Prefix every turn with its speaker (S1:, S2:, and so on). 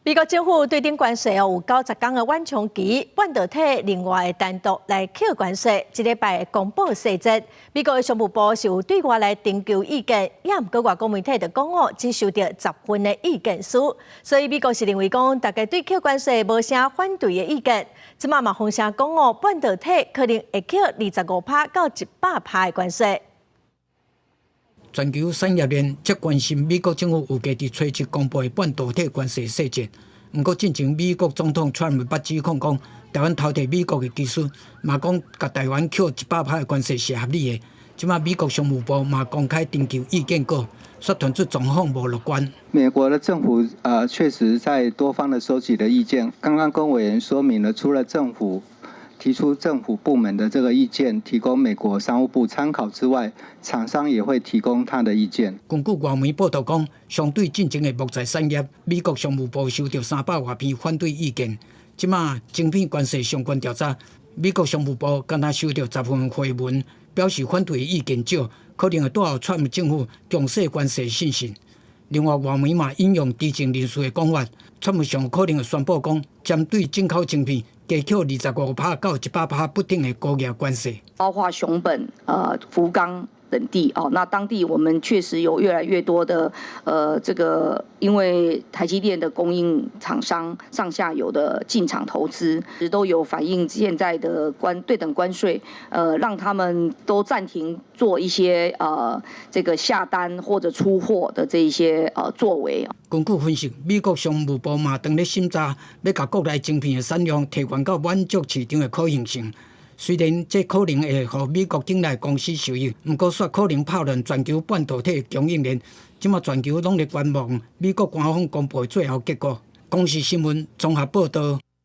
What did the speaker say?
S1: 美国政府对顶关税有90天的缓冲期，半导体另外会单独来扣关税，一礼拜公布细节。美国的商务部是有对外来征求意见，也毋过外国媒体就讲只收到10份的意见书，所以美国是认为讲大家对扣关税无啥反对的意见。即马嘛风声讲半导体可能会扣25%到100%的关税。
S2: 全球产业链则关心美国政府有计伫初七公布的半导体关税细节。不过，进前美国总统川普捌指控讲，台湾偷摕美国的技术，嘛讲甲台湾扣100%的关税是合理的。即马美国商务部嘛公开征求意见稿，说传出状况无乐观。
S3: 美国的政府确实在多方的收集了意见。刚刚跟委员说明了，除了政府 提出政府部门的这个意见，提供美国商务部参考之外，厂商也会提供他的意见。
S2: 根据外媒报道讲，相对进前的木材产业，美国商务部收到300多篇反对意见。即马晶片关税相关调查，美国商务部敢若收到10份回文，表示反对意见少，可能会带予川普政府强势关税信心。 另外，外媒嘛引用知情人士的讲法，川普上可能会宣布讲，针对进口晶片加扣25%到100%不等的高额关税，
S4: 包括熊本、福冈等地哦。那当地我们确实有越来越多的这个，因为台积电的供应厂商上下游的进场投资，都有反映现在的对等关税，让他们都暂停做一些这个下单或者出货的这一些作为。
S2: 根据分析，美国商务部嘛当咧审查，要把国内晶片的产量提悬到满足市场的可行性。 虽然这可能会让美国境内公司受益，不过却可能破乱全球半导体供应链。即马全球拢在观望美国官方公布的最后结果。公视新闻综合报道。